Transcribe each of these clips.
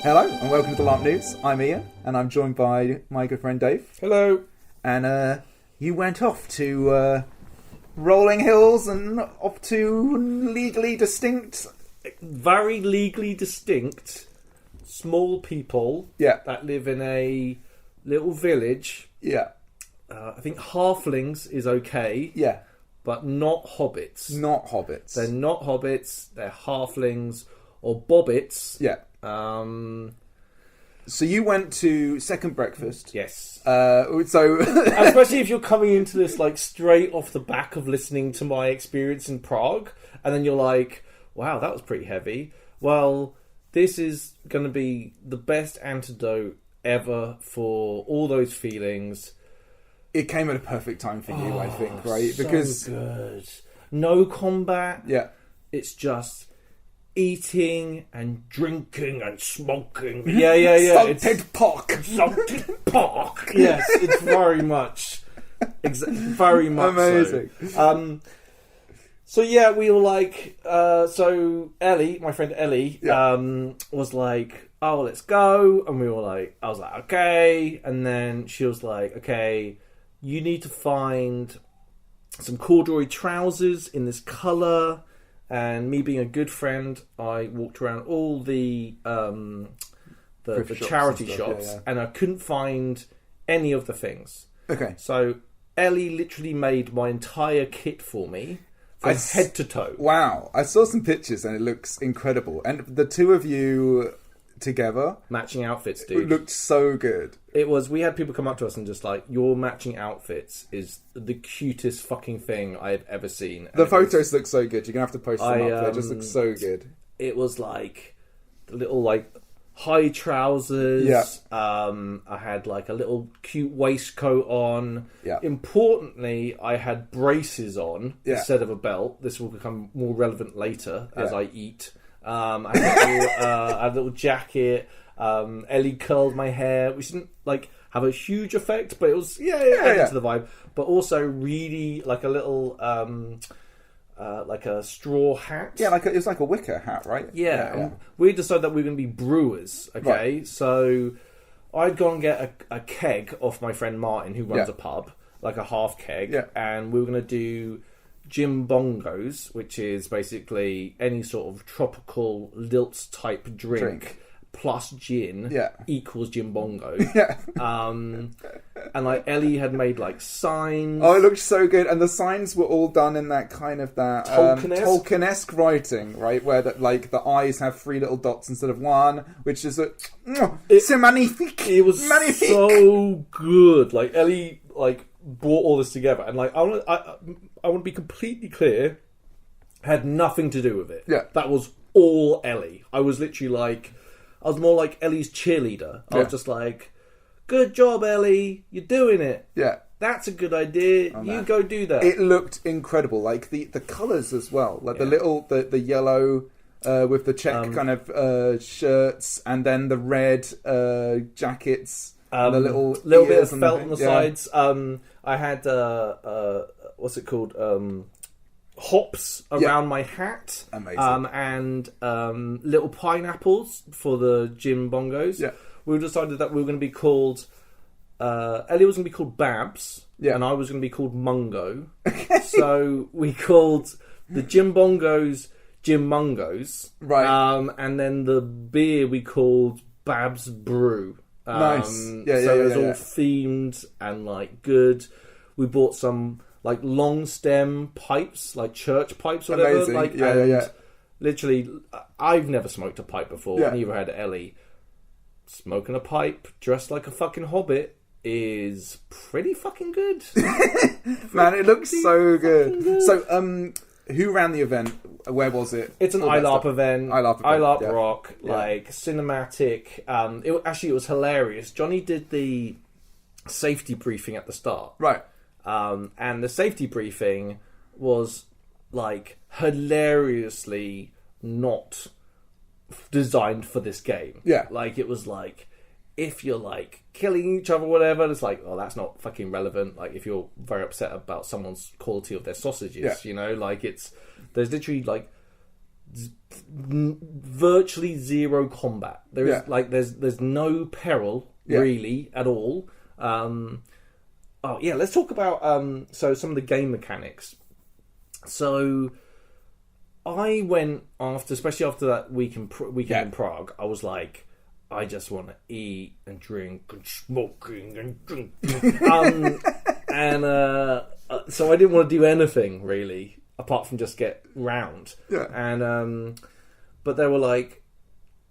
Hello and welcome to the LARP News. I'm Ian and I'm joined by my good friend Dave. Hello. And you went off to Rolling Hills and off to Very legally distinct small people that live in a little village. Yeah. I think halflings is okay. Yeah. But not hobbits. Not hobbits. They're not hobbits. They're halflings or bobbits. Yeah. So you went to second breakfast. Yes. Especially if you're coming into this like straight off the back of listening to my experience in Prague, and then you're like, wow, that was pretty heavy. Well, this is going to be the best antidote ever for all those feelings. It came at a perfect time for you, I think, right? Because good. No combat. Yeah. It's just eating and drinking and smoking. Yeah. Salted pork. Yes, it's very much. Very much amazing. So yeah, we were like, so Ellie, my friend Ellie, was like, oh, let's go. And we were like, I was like, okay. And then she was like, okay, you need to find some corduroy trousers in this colour. And me being a good friend, I walked around all the charity shops, and I couldn't find any of the things. Okay. So Ellie literally made my entire kit for me, from head to toe. Wow. I saw some pictures and it looks incredible. And the two of you together, matching outfits, dude, it looked so good. It was. We had people come up to us and just like, your matching outfits is the cutest fucking thing I've ever seen. And the photos look so good. You're gonna have to post them up. They just look so good. It was like the little like high trousers. Yeah. I had like a little cute waistcoat on. Yeah. Importantly, I had braces on instead of a belt. This will become more relevant later as I eat. I had a little jacket. Ellie curled my hair, which didn't like have a huge effect, but it was added to the vibe. But also really like a little like a straw hat. Yeah, it was like a wicker hat, right? Yeah. We decided that we were going to be brewers. Okay, right. So I'd gone and get a keg off my friend Martin, who runs a pub, like a half keg, and we were going to do Jim Bongos, which is basically any sort of tropical Lilts type drink plus gin equals Jim Bongo. And like Ellie had made like signs. Oh, it looked so good, and the signs were all done in that kind of that Tolkien-esque writing, right? Where the eyes have 3 little dots instead of 1, which is c'est magnifique. It was magnifique. So good. Like Ellie brought all this together, and like I want to be completely clear, had nothing to do with it. Yeah. That was all Ellie. I was literally like, I was more like Ellie's cheerleader. I was just like, good job, Ellie, you're doing it. Yeah. That's a good idea. You go do that. It looked incredible. Like the colours as well. Like the yellow with the check kind of shirts, and then the red jackets. The little bit of felt on the sides. I had what's it called? Hops around my hat. Amazing. And little pineapples for the Jim Bongos. Yeah. We decided that we were going to be called. Ellie was going to be called Babs, and I was going to be called Mungo. So we called the Jim Bongos Jim Mungos, right? And then the beer we called Babs Brew. Nice. So it was all themed and like good. We bought some like long stem pipes, like church pipes or whatever. Amazing. Like, literally, I've never smoked a pipe before. Neither had Ellie. Smoking a pipe dressed like a fucking hobbit is pretty fucking good. Man, it looks so good. So, who ran the event? Where was it? It's an ILARP event. ILARP rock, like cinematic. It was hilarious. Johnny did the safety briefing at the start, right? And the safety briefing was like hilariously not designed for this game. Yeah, like it was like, if you're like killing each other or whatever, it's like, oh, that's not fucking relevant. Like if you're very upset about someone's quality of their sausages, you know, like there's literally like virtually zero combat. There is there's no peril really at all. Let's talk about so some of the game mechanics. So I went especially after that weekend in Prague. I was like, I just want to eat and drink and smoking and drinking, so I didn't want to do anything really apart from just get round. Yeah. And but they were like,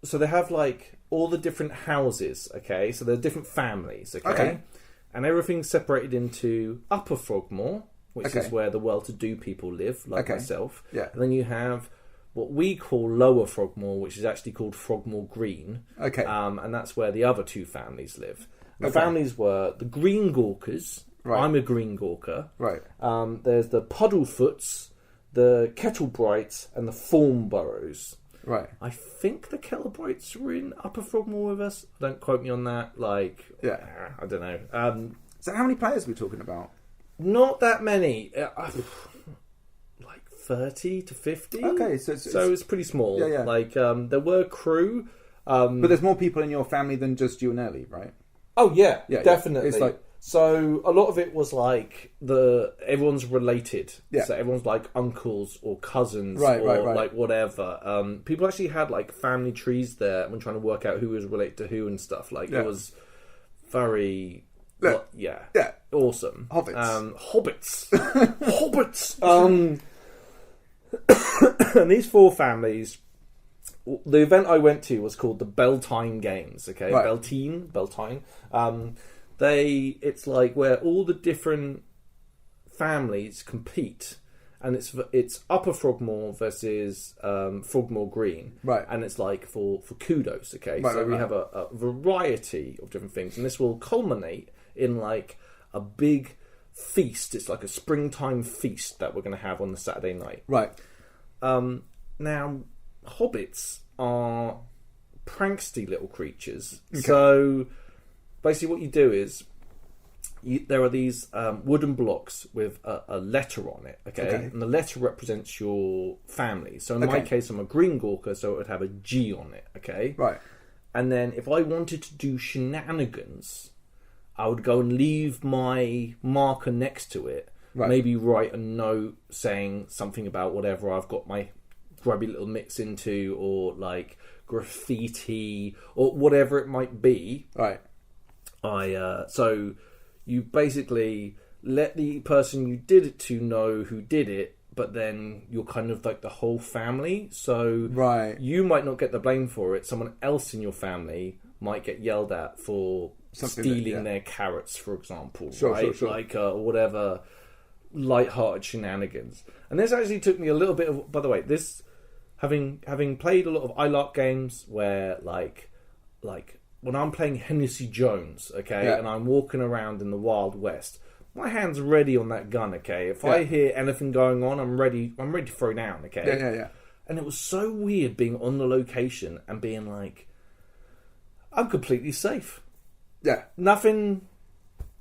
so they have like all the different houses. Okay, so there are different families. Okay. And everything's separated into Upper Frogmore, which is where the well-to-do people live, like myself. Yeah. And then you have what we call Lower Frogmore, which is actually called Frogmore Green. Okay. And that's where the other two families live. The families were the Green Gawkers. Right. I'm a Green Gawker. Right. There's the Puddlefoots, the Kettlebrights, and the Thornburrows. Right. I think the Kettlebrights were in Upper Frogmore with us. Don't quote me on that. I don't know. So how many players are we talking about? Not that many. Like 30 to 50. Okay, so it's pretty small. Yeah. There were crew. But there's more people in your family than just you and Ellie, right? Oh, yeah, definitely. It's like... So a lot of it was like everyone's related. Yeah. So everyone's like uncles or cousins right. like whatever. People actually had like family trees there when trying to work out who was related to who and stuff. It was very awesome. Hobbits. Hobbits. And these four families, the event I went to was called the Beltane Games. Okay, right. Beltane. It's like where all the different families compete, and it's Upper Frogmore versus Frogmore Green, right? And it's like for kudos. Okay, so we have a variety of different things, and this will culminate in like a big feast. It's like a springtime feast that we're going to have on the Saturday night, right? Now, hobbits are pranksty little creatures, okay. So. Basically, what you do is there are these wooden blocks with a letter on it, okay? And the letter represents your family. So in my case, I'm a Green Gawker, so it would have a G on it, okay? Right. And then if I wanted to do shenanigans, I would go and leave my marker next to it, maybe write a note saying something about whatever I've got my grubby little mitts into, or like graffiti, or whatever it might be. Right. So you basically let the person you did it to know who did it, but then you're kind of like the whole family. So you might not get the blame for it. Someone else in your family might get yelled at for stealing their carrots, for example, right? Sure. Like whatever light-hearted shenanigans. And this actually took me a little bit of. By the way, this having played a lot of ILARP games where like. When I'm playing Hennessy Jones, and I'm walking around in the Wild West, my hand's ready on that gun, okay? If I hear anything going on, I'm ready to throw down, okay? Yeah. And it was so weird being on the location and being like, I'm completely safe. Yeah. Nothing's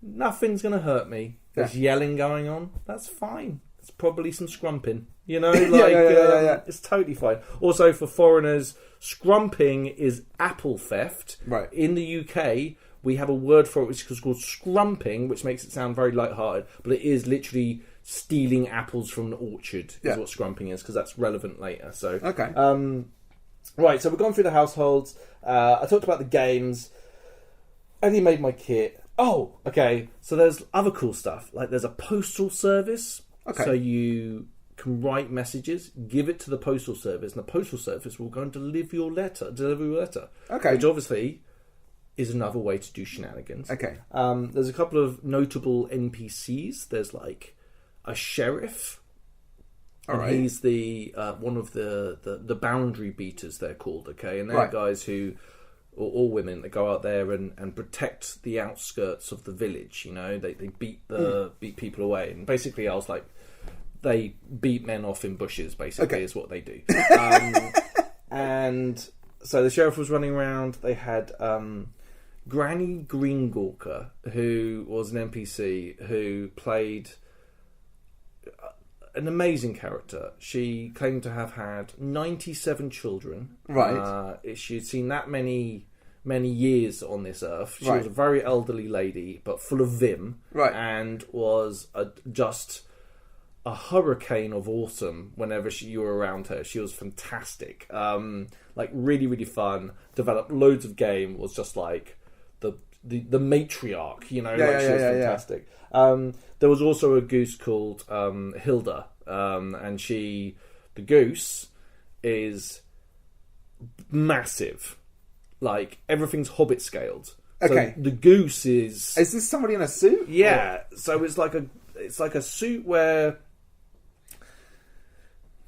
going to hurt me. There's yelling going on. That's fine. It's probably some scrumping. You know, it's totally fine. Also, for foreigners, scrumping is apple theft. Right. In the UK, we have a word for it which is called scrumping, which makes it sound very light-hearted, but it is literally stealing apples from an orchard is what scrumping is, because that's relevant later. So right, so we've gone through the households. I talked about the games. Eddie made my kit. Oh, okay. So there's other cool stuff. Like there's a postal service. Okay. So you can write messages, give it to the postal service, and the postal service will go and deliver your letter. Okay. Which obviously is another way to do shenanigans. Okay. There's a couple of notable NPCs. There's like a sheriff. And he's the one of the boundary beaters, they're called, okay? And they're guys who, or women, that go out there and protect the outskirts of the village, you know? They beat people away. And basically I was like, they beat men off in bushes, basically, is what they do. And so the sheriff was running around. They had Granny Green Gawker, who was an NPC who played an amazing character. She claimed to have had 97 children. Right. She'd seen that many years on this earth. She was a very elderly lady, but full of vim. Right. And was just a hurricane of awesome whenever you were around her. She was fantastic. Really, really fun. Developed loads of game. Was just like the matriarch, she was fantastic. There was also a goose called Hilda, and the goose is massive. Like, everything's Hobbit scaled. Okay. So the goose is... Is this somebody in a suit? Yeah. Or... So it's like a suit where...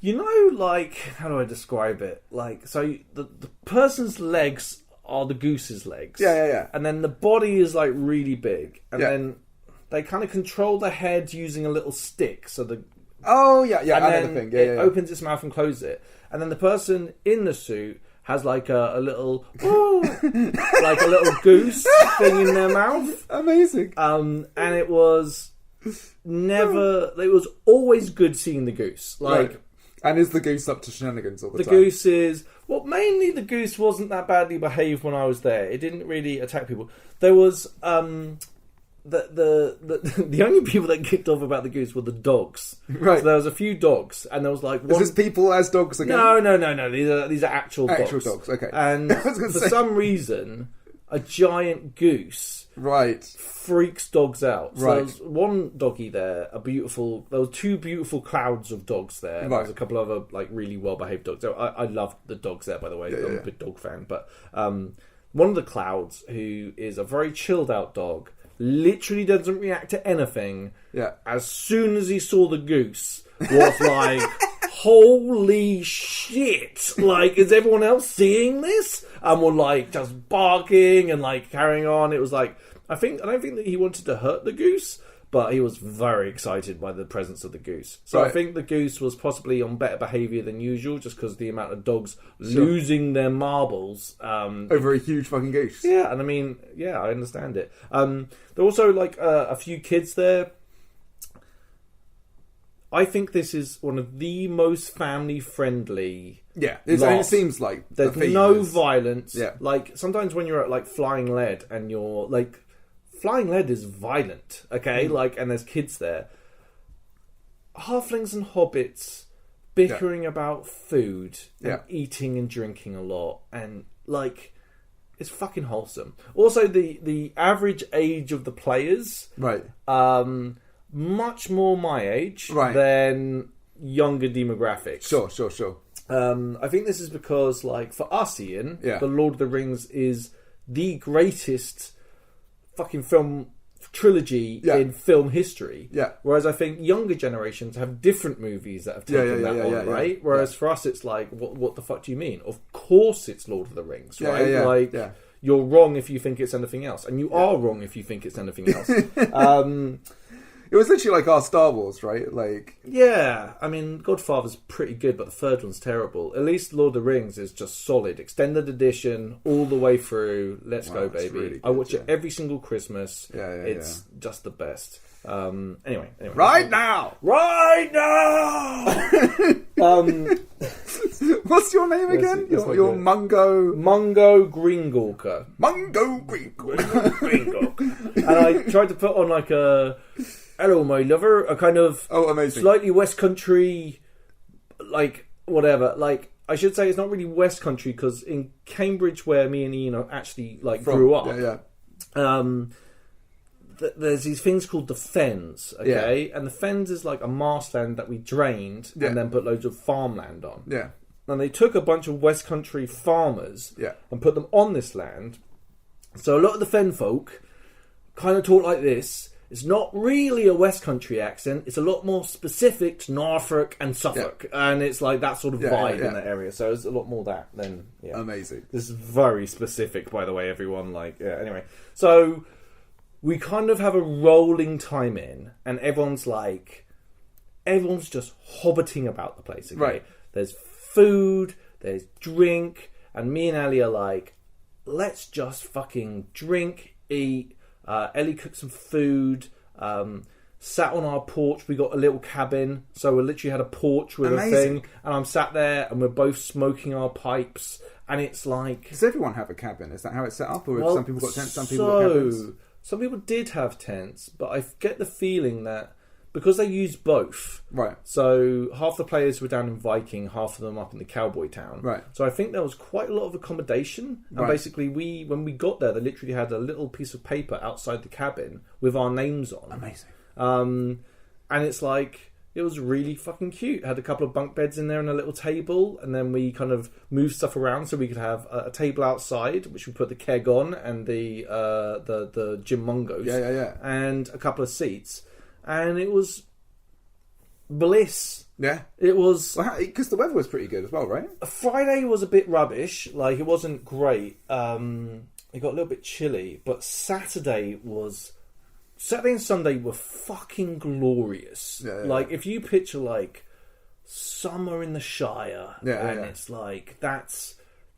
how do I describe it? Like, so the person's legs are the goose's legs. Yeah. And then the body is, like, really big. And then they kind of control the head using a little stick. So the... Oh, yeah. And then it opens its mouth and closes it. And then the person in the suit has like a little, like a little goose thing in their mouth. Amazing. And it was always good seeing the goose. Like, right. And is the goose up to shenanigans all the time? The goose is... Well, mainly the goose wasn't that badly behaved when I was there. It didn't really attack people. There was... The only people that kicked off about the goose were the dogs. Right. So there was a few dogs, and there was like... Is this people as dogs again? No. These are actual dogs. Actual dogs, okay. And for some reason, a giant goose... Right. Freaks dogs out. So right. there was one doggy there, there were two beautiful clouds of dogs there. And there was a couple of other, like, really well-behaved dogs. I love the dogs there, by the way. I'm a big dog fan. But one of the clouds, who is a very chilled-out dog, literally doesn't react to anything. Yeah. As soon as he saw the goose, was like, holy shit! Like, is everyone else seeing this? And we're like just barking and like carrying on. It was like, I don't think that he wanted to hurt the goose, but he was very excited by the presence of the goose. So right. I think the goose was possibly on better behaviour than usual, just because of the amount of dogs losing their marbles. Over a huge fucking goose. Yeah, and I mean, yeah, I understand it. There were also like a few kids there. I think this is one of the most family-friendly... Yeah, it seems like... There's no violence. Yeah. Like, sometimes when you're at, like, Flying Lead and you're, like... Flying Lead is violent, okay? Like, and there's kids there. Halflings and hobbits bickering about food and eating and drinking a lot. And, like, it's fucking wholesome. Also, the average age of the players... Right. Much more my age than younger demographics. Sure. I think this is because, like, for us, Ian, The Lord of the Rings is the greatest fucking film trilogy in film history. Yeah. Whereas I think younger generations have different movies that have taken that on, right? Whereas for us, it's like, what the fuck do you mean? Of course it's Lord of the Rings, right? You're wrong if you think it's anything else. And you are wrong if you think it's anything else. It was literally like our Star Wars, right? Like, yeah, I mean, Godfather's pretty good, but the third one's terrible. At least Lord of the Rings is just solid, extended edition, all the way through. Let's go, baby! Really good, I watch it every single Christmas. It's just the best. Anyway, right now. What's your name again? Your Mungo Greengorker. Mungo Greengorker. And I tried to put on like a hello, my lover, a kind of amazing, slightly West Country, like whatever. Like I should say, it's not really West Country because in Cambridge, where me and Ian actually grew up, there's these things called the Fens, okay? And the Fens is like a marshland that we drained and then put loads of farmland on. Yeah. And they took a bunch of West Country farmers and put them on this land. So a lot of the Fen folk kind of talk like this. It's not really a West Country accent. It's a lot more specific to Norfolk and Suffolk. Yeah. And it's like that sort of vibe in that area. So it's a lot more that than... Yeah. Amazing. This is very specific, by the way, everyone. Like, anyway. So we kind of have a rolling time in, and everyone's just hobbiting about the place. Okay? Right. There's food, there's drink, and me and Ellie are like, let's just fucking drink, eat. Ellie cooked some food. sat on our porch. We got a little cabin, so we literally had a porch with a thing, and I'm sat there, and we're both smoking our pipes, and it's like... Does everyone have a cabin? Is that how it's set up, or have some people got tents, some people got cabins? Some people did have tents, but I get the feeling that because they used both, right? So half the players were down in Viking, half of them up in the cowboy town, right? So I think there was quite a lot of accommodation, and basically when we got there, they literally had a little piece of paper outside the cabin with our names on. Amazing. And it's like, it was really fucking cute. It had a couple of bunk beds in there and a little table, and then we kind of moved stuff around so we could have a table outside, which we put the keg on, and the gym mongos, and a couple of seats. And it was bliss. Yeah. It was... Because the weather was pretty good as well, right? Friday was a bit rubbish. Like, it wasn't great. It got a little bit chilly. But Saturday and Sunday were fucking glorious. Like, if you picture, like, summer in the Shire, it's like, that's...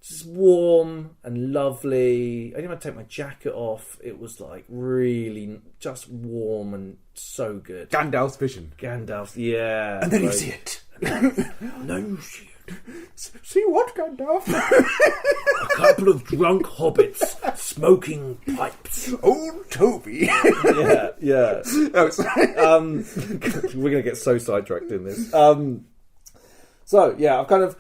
just warm and lovely. I didn't have to take my jacket off. It was like really just warm and so good. Gandalf's vision. Yeah. And then you see it. No, you see it. See what, Gandalf? A couple of drunk hobbits smoking pipes. Old Toby. Yeah. Oh, sorry. We're going to get so sidetracked in this. So, yeah, I've kind of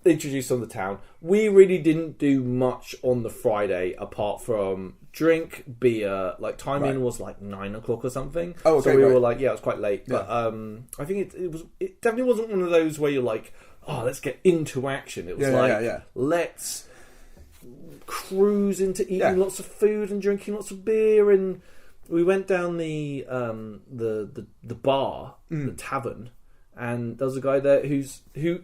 introduced on the town. We really didn't do much on the Friday apart from drink, beer. Like, timing was like 9 o'clock or something. Oh, okay. So we were like, it was quite late. But I think it definitely wasn't one of those where you're like, oh, let's get into action. It was let's cruise into eating lots of food and drinking lots of beer. And we went down the bar, the tavern. And there's a guy there who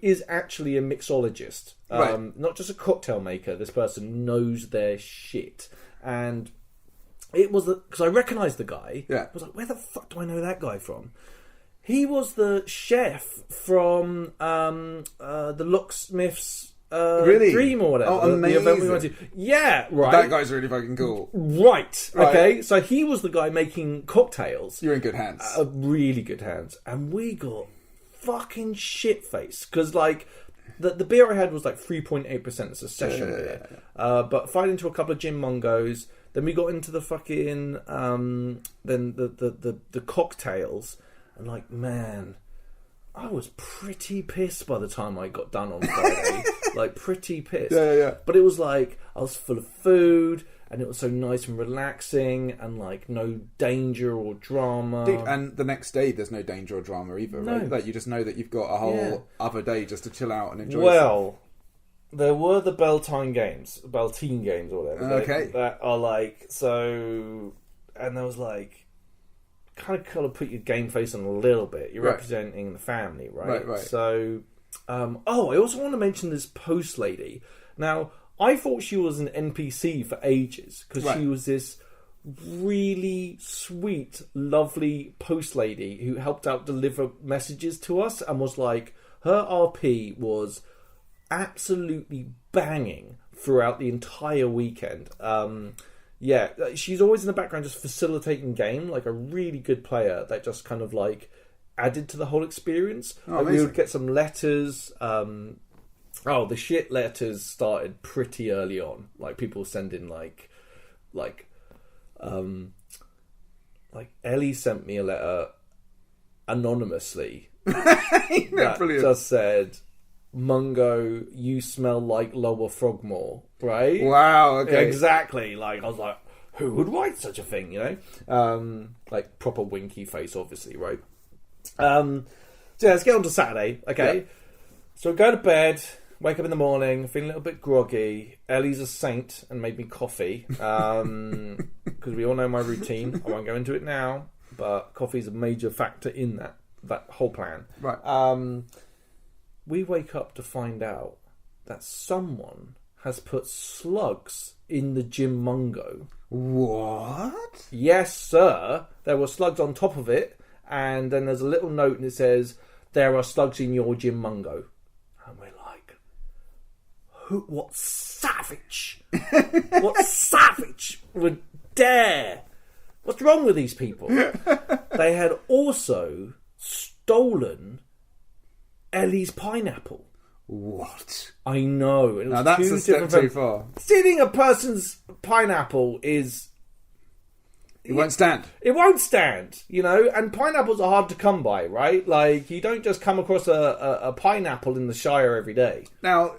is actually a mixologist, not just a cocktail maker. This person knows their shit, and it was because I recognised the guy. Yeah, I was like, where the fuck do I know that guy from? He was the chef from the Locksmith's Dream or whatever. Oh, amazing! The event we went to. Yeah, right. That guy's really fucking cool. Right. Okay. So he was the guy making cocktails. You're in good hands. Really good hands, and we got fucking shit face because like the beer I had was like 3.8%. It's a session beer, but fired into a couple of gin mongos. Then we got into the fucking then the cocktails, and like, man, I was pretty pissed by the time I got done on Friday. Like, pretty pissed. Yeah. But it was like I was full of food. And it was so nice and relaxing, and like no danger or drama. Dude, and the next day there's no danger or drama either, right? Like, you just know that you've got a whole other day just to chill out and enjoy. Well, there were the Beltane games or whatever. Okay. That are like so, and there was like kind of put your game face on a little bit. You're representing the family, right? Right. So, I also want to mention this post lady now. I thought she was an NPC for ages because she was this really sweet, lovely post lady who helped out deliver messages to us and was like, her RP was absolutely banging throughout the entire weekend. She's always in the background just facilitating game, like a really good player that just kind of like added to the whole experience. Like, we would get some letters. The shit letters started pretty early on. Like, people sending like Ellie sent me a letter anonymously that just said, Mungo, you smell like Lower Frogmore, right? Wow, okay. Exactly. Like, I was like, who would write such a thing, you know? Like, proper winky face, obviously, right? So yeah, let's get on to Saturday, okay? Yeah. So go to bed. Wake up in the morning, feeling a little bit groggy. Ellie's a saint and made me coffee. Because we all know my routine. I won't go into it now. But coffee's a major factor in that whole plan. Right. We wake up to find out that someone has put slugs in the gym mongo. What? Yes, sir. There were slugs on top of it. And then there's a little note and it says, there are slugs in your gym mongo. And we're like, what savage would dare What's wrong with these people? They had also stolen Ellie's pineapple. What? I know. Now that's a step too far. Stealing a person's pineapple is... It won't stand. It won't stand, you know? And pineapples are hard to come by, right? Like, you don't just come across a pineapple in the Shire every day. Now,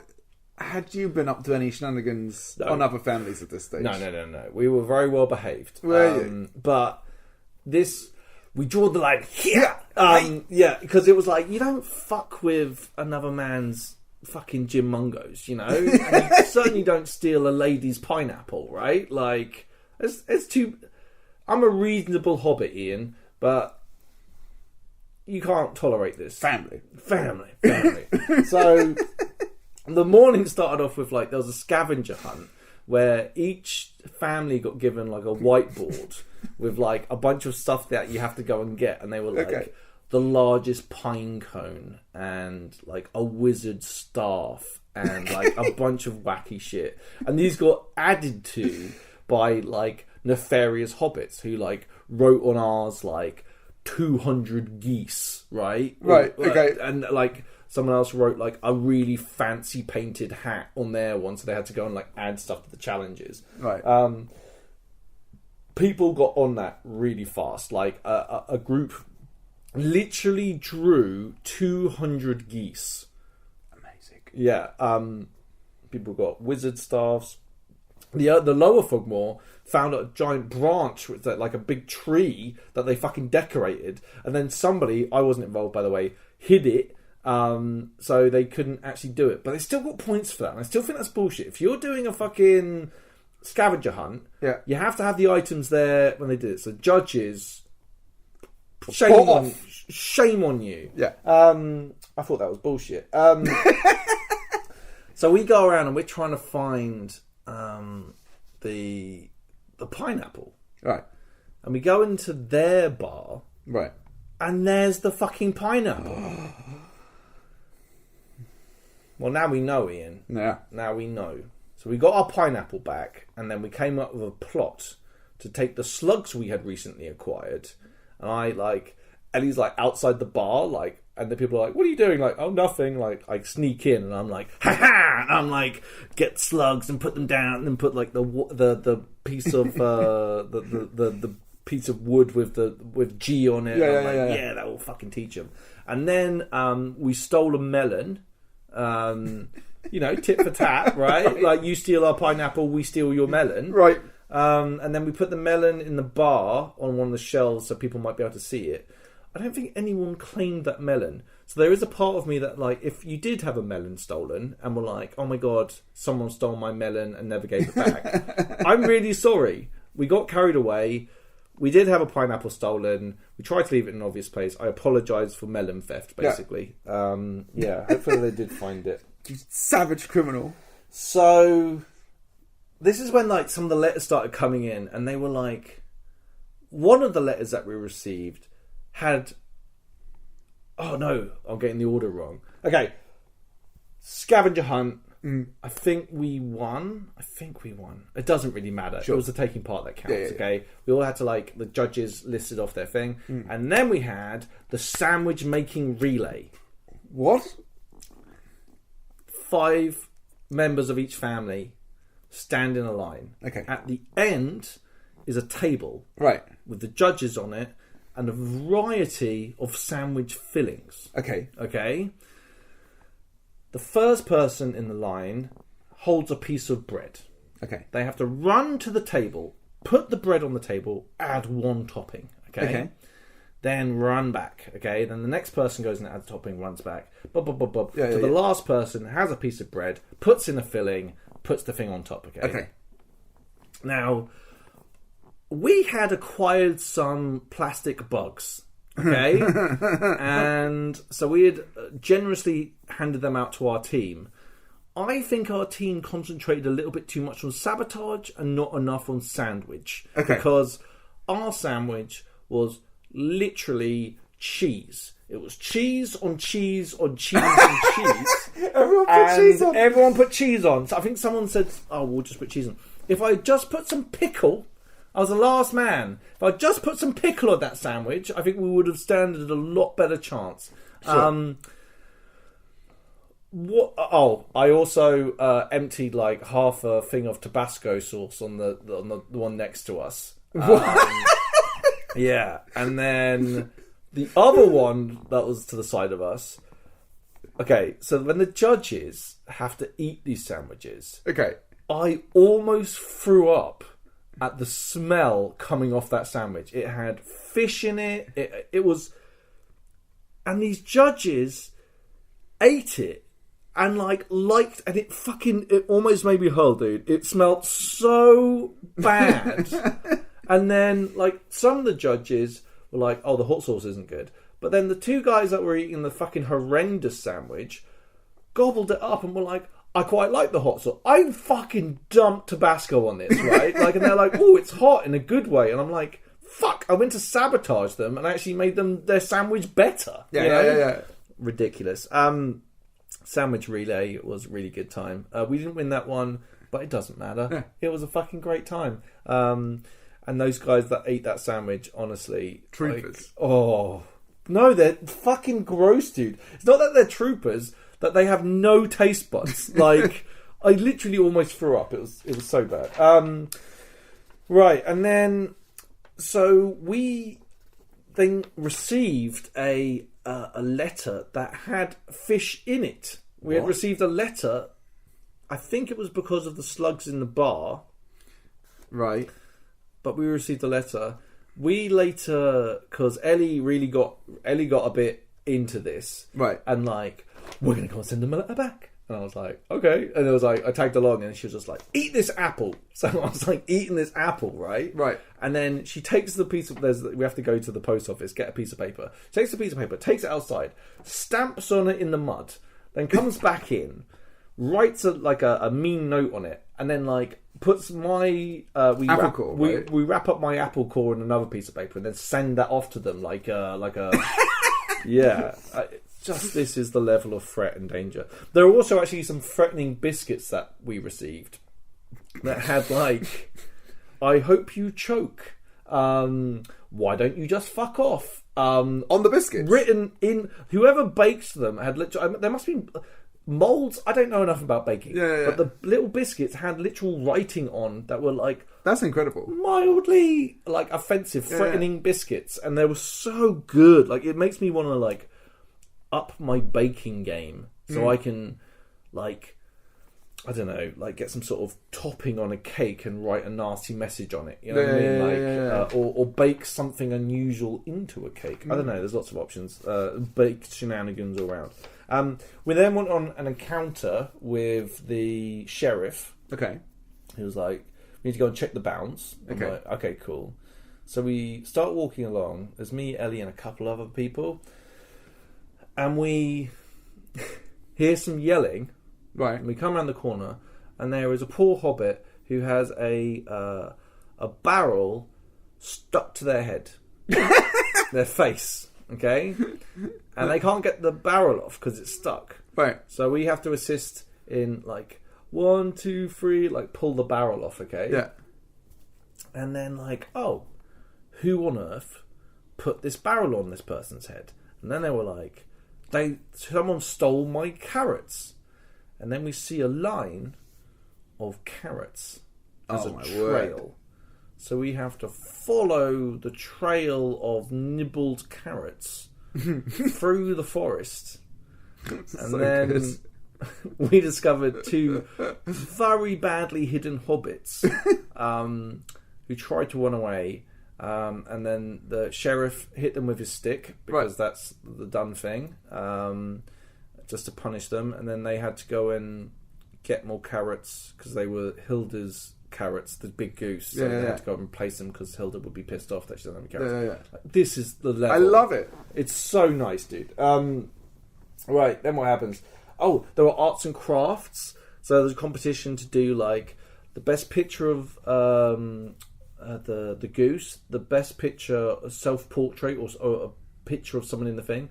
had you been up to any shenanigans on other families at this stage? No. We were very well behaved. Were you? But this... We draw the line here. Yeah, because it was like, you don't fuck with another man's fucking Jim Mungos, you know? And you certainly don't steal a lady's pineapple, right? Like, it's too... I'm a reasonable hobbit, Ian, but you can't tolerate this. Family. So, the morning started off with, like, there was a scavenger hunt where each family got given, like, a whiteboard with, like, a bunch of stuff that you have to go and get. And they were, like, the largest pine cone and, like, a wizard staff and, like, a bunch of wacky shit. And these got added to by, like, nefarious hobbits who, like, wrote on ours, like, 200 geese, right? Right, okay. And, like, someone else wrote, like, a really fancy painted hat on their one, so they had to go and, like, add stuff to the challenges. Right. People got on that really fast. Like, a group literally drew 200 geese. Amazing. Yeah. People got wizard staffs. The lower Frogmore found a giant branch with like a big tree that they fucking decorated, and then somebody, I wasn't involved by the way, hid it, so they couldn't actually do it. But they still got points for that, and I still think that's bullshit. If you're doing a fucking scavenger hunt, you have to have the items there when they do it. So judges, shame on you. Yeah. I thought that was bullshit. So we go around and we're trying to find the pineapple. Right. And we go into their bar. Right. And there's the fucking pineapple. Well, now we know, Ian. Yeah. Now we know. So we got our pineapple back, and then we came up with a plot to take the slugs we had recently acquired. And Ellie's like outside the bar, like, and the people are like, "What are you doing?" Like, "Oh, nothing." Like, I sneak in, and I'm like, "Ha ha!" And I'm like, get slugs and put them down, and then put like the piece of the piece of wood with G on it. Yeah, that will fucking teach them. And then we stole a melon. Tit for tat, right? Like, you steal our pineapple, we steal your melon, right? And then we put the melon in the bar on one of the shelves so people might be able to see it. I don't think anyone claimed that melon. So there is a part of me that, like, if you did have a melon stolen and were like, "Oh my god, someone stole my melon and never gave it back," I'm really sorry. We got carried away. We did have a pineapple stolen. We tried to leave it in an obvious place. I apologise for melon theft, basically. Hopefully they did find it. You savage criminal. So this is when, like, some of the letters started coming in, and they were like, one of the letters that we received had... Oh no, I'm getting the order wrong. Okay. Scavenger hunt. I think we won. It doesn't really matter. Sure. It was the taking part that counts, okay? We all had to, like, the judges listed off their thing. And then we had the sandwich making relay. What? 5 members of each family stand in a line. Okay. At the end is a table. Right. With the judges on it and a variety of sandwich fillings. Okay. The first person in the line holds a piece of bread. Okay. They have to run to the table, put the bread on the table, add 1 topping. Okay. Then run back. Okay. Then the next person goes and adds a topping, runs back. The last person has a piece of bread, puts in a filling, puts the thing on top. Okay. Now, we had acquired some plastic bugs. Okay. And so we had generously handed them out to our team. I think our team concentrated a little bit too much on sabotage and not enough on sandwich. Okay. Because our sandwich was literally cheese. It was cheese on cheese on cheese on cheese. Everyone put cheese on. So I think someone said, "Oh, we'll just put cheese on." If I just put some pickle I was the last man. If I just put some pickle on that sandwich, I think we would have standed a lot better chance. Sure. What? Oh, I also emptied like half a thing of Tabasco sauce on the one next to us. Yeah, and then the other one that was to the side of us. Okay, so when the judges have to eat these sandwiches, I almost threw up at the smell coming off that sandwich. It had fish in it. It was, and these judges ate it. And liked, and it almost made me hurl, dude. It smelled so bad. And then, some of the judges were like, oh, the hot sauce isn't good. But then the two guys that were eating the fucking horrendous sandwich gobbled it up and were like, I quite like the hot sauce. I fucking dumped Tabasco on this, right? And they're like, oh, it's hot in a good way. And I'm like, fuck, I went to sabotage them and actually made their sandwich better. Yeah. Ridiculous. Sandwich relay was a really good time. We didn't win that one, but it doesn't matter. Yeah. It was a fucking great time. And those guys that ate that sandwich, honestly... Troopers. No, they're fucking gross, dude. It's not that they're troopers, that they have no taste buds. I literally almost threw up. It was so bad. Right, and then... So we then received a letter that had fish in it. We had received a letter. I think it was because of the slugs in the bar. Right. But we received a letter. We later, because Ellie got a bit into this. Right. And we're going to go and send them a letter back. And I was like, okay. And it was I tagged along and she was just like, eat this apple. So I was eating this apple, right? Right. And then she takes the piece of... we have to go to the post office, get a piece of paper. Takes the piece of paper, takes it outside, stamps on it in the mud, then comes back in, writes a mean note on it, and then puts my... apple core, right? we wrap up my apple core in another piece of paper and then send that off to them like a... Yeah. This is the level of threat and danger. There are also actually some threatening biscuits that we received that had I hope you choke. Why don't you just fuck off? On the biscuits? Written in... Whoever baked them had literally... there must be... Molds? I don't know enough about baking. Yeah. But the little biscuits had literal writing on that were That's incredible. Mildly, offensive, threatening biscuits. And they were so good. It makes me want to, up my baking game so I can I don't know, get some sort of topping on a cake and write a nasty message on it. You know what I mean? Or bake something unusual into a cake. I don't know. There's lots of options. Bake shenanigans all around. We then went on an encounter with the sheriff. Okay. He was like, "We need to go and check the bounds." Okay. Okay, cool. So we start walking along. There's me, Ellie, and a couple other people. And we hear some yelling. Right. And we come around the corner, and there is a poor hobbit who has a barrel stuck to their head, their face. Okay, and they can't get the barrel off because it's stuck. Right. So we have to assist in 1, 2, 3, pull the barrel off. Okay. Yeah. And then who on earth put this barrel on this person's head? And then they were like, someone stole my carrots. And then we see a line of carrots as a trail. Word. So we have to follow the trail of nibbled carrots through the forest. And then we discovered 2 very badly hidden hobbits who tried to run away. And then the sheriff hit them with his stick because that's the done thing. Just to punish them, and then they had to go and get more carrots because they were Hilda's carrots, the big goose. So they had to go and replace them because Hilda would be pissed off that she doesn't have any carrots. This is the level. I love it. It's so nice, dude. Right, then what happens? Oh, there were arts and crafts. So there's a competition to do the best picture of the goose, the best picture, a self-portrait or a picture of someone in the thing.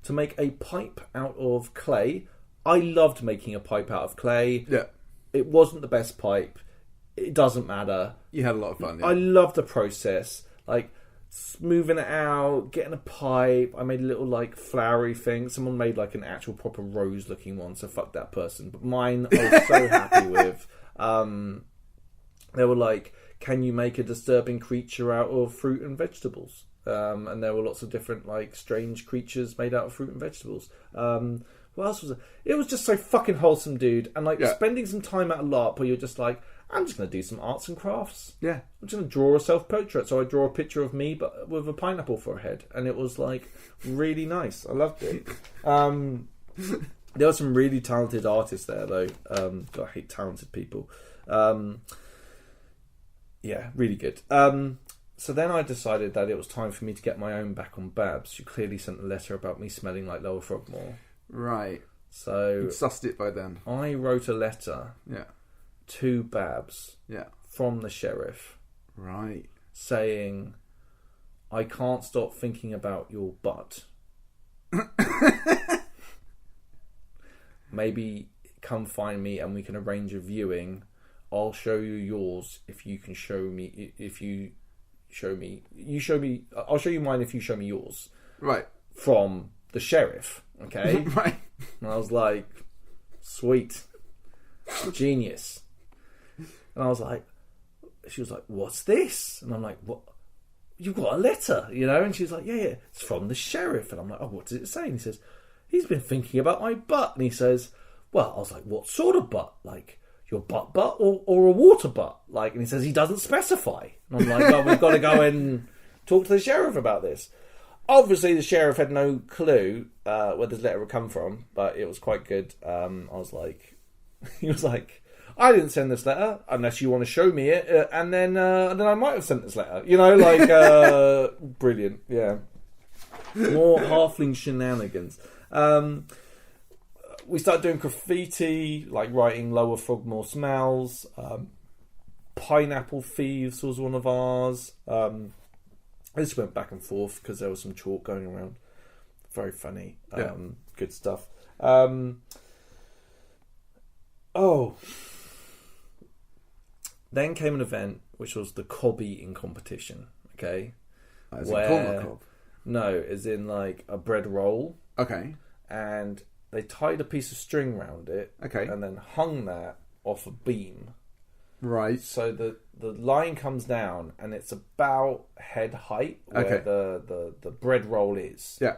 To make a pipe out of clay. I loved making a pipe out of clay. Yeah. It wasn't the best pipe. it doesn't matter. You had a lot of fun. Yeah. I love the process, like smoothing it out, getting a pipe. I made a little like flowery thing. Someone made like an actual proper rose looking one, so fuck that person. But mine I was so happy with. They were like, can you make a disturbing creature out of fruit and vegetables? And there were lots of different like strange creatures made out of fruit and vegetables. What else was it? It was just so fucking wholesome, dude. And like spending some time at a LARP where you're just like, I'm just going to do some arts and crafts. Yeah. I'm just going to draw a self-portrait. So I draw a picture of me, but with a pineapple for a head. And it was like really nice. I loved it. There were some really talented artists there, though. God, I hate talented people. Yeah, really good. So then I decided that it was time for me to get my own back on Babs. She clearly sent a letter about me smelling like Lower Frogmore. Right. So you'd sussed it by then. I wrote a letter to Babs from the sheriff. Right. Saying, I can't stop thinking about your butt. Maybe come find me and we can arrange a viewing. I'll show you yours if you can show me. If you show me, I'll show you mine if you show me yours. Right. From the sheriff. Okay. Right. And I was like, sweet, genius. And I was like, she was like, what's this? And I'm like, what? You've got a letter, you know? And she was like, yeah, it's from the sheriff. And I'm like, oh, what does it say? And he says, he's been thinking about my butt. And he says, well, I was like, what sort of butt? Like, your butt or a water butt? Like, and he says, he doesn't specify. And I'm like, well, we've got to go and talk to the sheriff about this. Obviously, the sheriff had no clue where this letter would come from, but it was quite good. I was like, he was like, I didn't send this letter unless you want to show me it, and then I might have sent this letter. You know, like, brilliant, yeah. More halfling shenanigans. We started doing graffiti, like writing Lower Frogmore smells. Pineapple Thieves was one of ours. I just went back and forth because there was some chalk going around. Very funny. Good stuff. Then came an event which was the cob eating competition. Okay. As in corn cob? No, as in like a bread roll. Okay. And they tied a piece of string around it. Okay. And then hung that off a beam. Right. So the line comes down and it's about head height where the bread roll is. Yeah.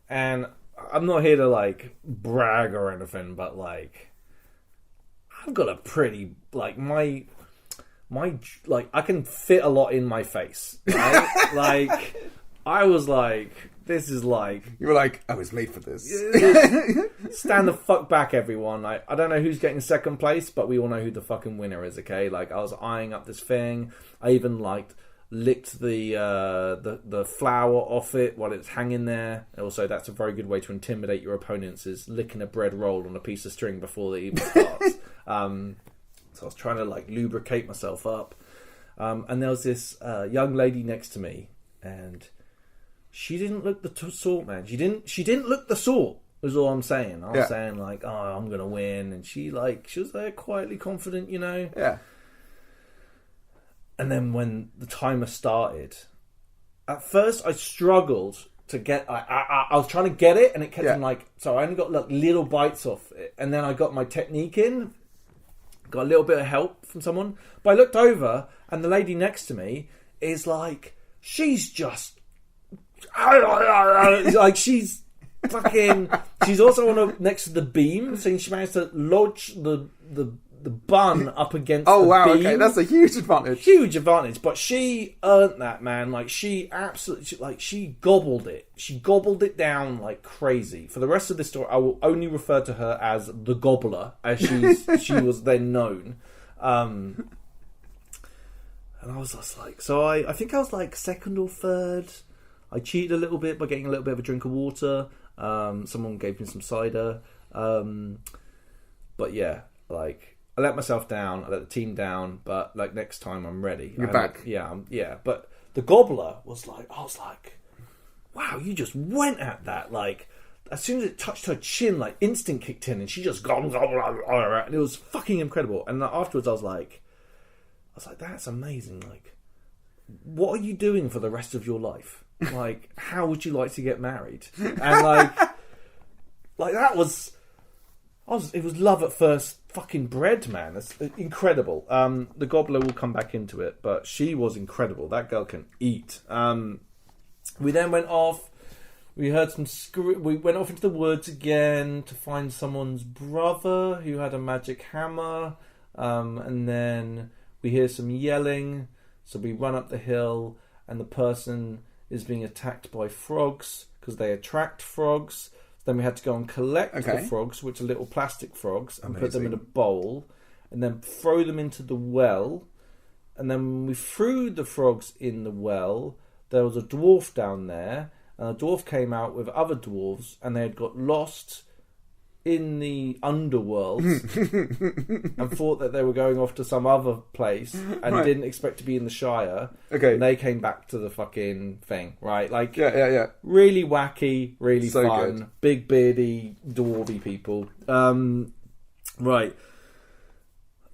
And I'm not here to like brag or anything, but like I've got a pretty like my like I can fit a lot in my face. Right? Like I was like, this is like... You were like, I was made for this. Stand the fuck back, everyone. Like, I don't know who's getting second place, but we all know who the fucking winner is, okay? Like, I was eyeing up this thing. I even, like, licked the flour off it while it's hanging there. Also, that's a very good way to intimidate your opponents, is licking a bread roll on a piece of string before they even starts. So I was trying to, like, lubricate myself up. And there was this young lady next to me, and... she didn't look the sort, man. She didn't look the sort, was all I'm saying. I was saying, like, oh, I'm going to win. And she was there quietly confident, you know? Yeah. And then when the timer started, at first I struggled to get... I was trying to get it, and it kept on, like... So I only got, like, little bites off it. And then I got my technique in. Got a little bit of help from someone. But I looked over, and the lady next to me is, like... She's just... like she's fucking. She's also next to the beam, so she managed to lodge the bun up against. Oh the wow! beam. Okay, that's a huge advantage. Huge advantage, but she earned that, man. Like she absolutely, she gobbled it. She gobbled it down like crazy. For the rest of this story, I will only refer to her as the Gobbler, as she was then known. And I was just like, so I think I was like second or third. I cheated a little bit by getting a little bit of a drink of water. Someone gave me some cider. But yeah, like, I let myself down. I let the team down. But, like, next time I'm ready. You're back. Yeah. But the Gobbler was like, I was like, wow, you just went at that. Like, as soon as it touched her chin, like, instinct kicked in. And she just gobbled. And it was fucking incredible. And afterwards I was like, was like, that's amazing. Like, what are you doing for the rest of your life? Like, how would you like to get married? And like that was, it was love at first fucking bread, man. It's incredible. The gobbler will come back into it, but she was incredible. That girl can eat. We then went off. We heard some we went off into the woods again to find someone's brother who had a magic hammer. And then we hear some yelling. So we run up the hill, and the person is being attacked by frogs because they attract frogs. Then we had to go and collect the frogs, which are little plastic frogs, and put them in a bowl, and then throw them into the well. And then when we threw the frogs in the well, there was a dwarf down there, and a dwarf came out with other dwarves, and they had got lost in the underworld and thought that they were going off to some other place and didn't expect to be in the Shire. Okay. And they came back to the fucking thing, right? Like, really wacky, really so fun, good. Big beardy, dwarvy people. Right.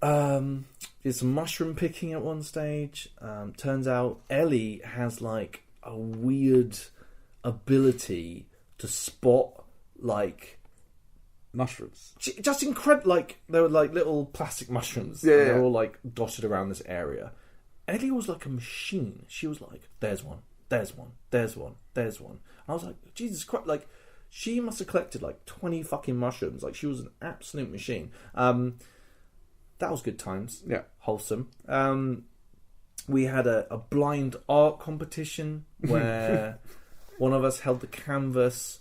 Did some mushroom picking at one stage. Turns out Ellie has like a weird ability to spot like mushrooms. Just incredible. Like, they were like little plastic mushrooms. Yeah, they're all like dotted around this area. Ellie was like a machine. She was like, there's one, there's one, there's one, there's one. And I was like, Jesus Christ, like, she must have collected like 20 fucking mushrooms. Like, she was an absolute machine. That was good times. Yeah. Wholesome. We had a blind art competition where one of us held the canvas,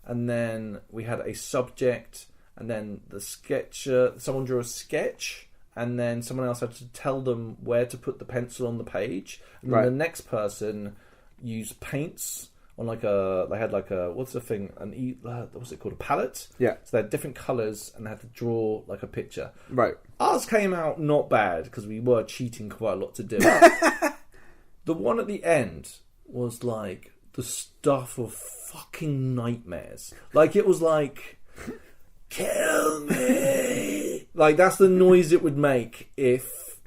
and then we had a subject, and then the sketcher, someone drew a sketch, and then someone else had to tell them where to put the pencil on the page. And then the next person used paints on like they had like a, what's the thing? What's it called? A palette? Yeah. So they had different colours, and they had to draw like a picture. Right. Ours came out not bad, because we were cheating quite a lot to do it. The one at the end was like the stuff of fucking nightmares. Like, it was like, kill me. Like, that's the noise it would make if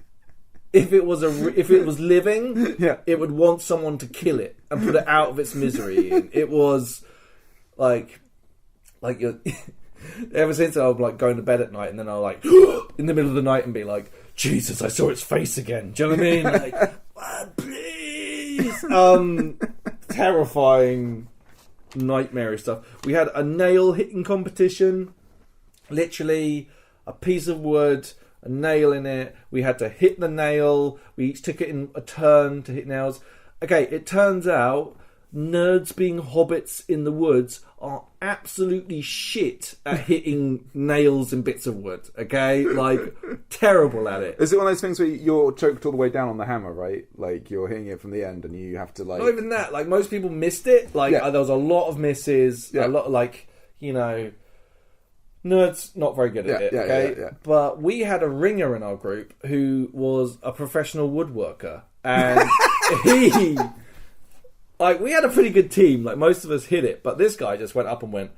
it was living. Yeah. It would want someone to kill it and put it out of its misery. And it was like you're ever since I'll like going to bed at night, and then I'll like in the middle of the night and be like, Jesus, I saw its face again. Do you know what I mean? Like, oh, please. Terrifying, nightmare stuff. We had a nail hitting competition. Literally a piece of wood, a nail in it. We had to hit the nail. We each took it in a turn to hit nails. Okay, it turns out nerds being hobbits in the woods are absolutely shit at hitting nails and bits of wood. Okay, like, terrible at it. Is it one of those things where you're choked all the way down on the hammer, right? Like, you're hitting it from the end, and you have to like. Not even that. Like, most people missed it. Like, there was a lot of misses. Yeah. A lot of, like, you know, nerds not very good at it. Yeah, okay, yeah. But we had a ringer in our group who was a professional woodworker, and he. Like, we had a pretty good team. Like, most of us hit it, but this guy just went up and went,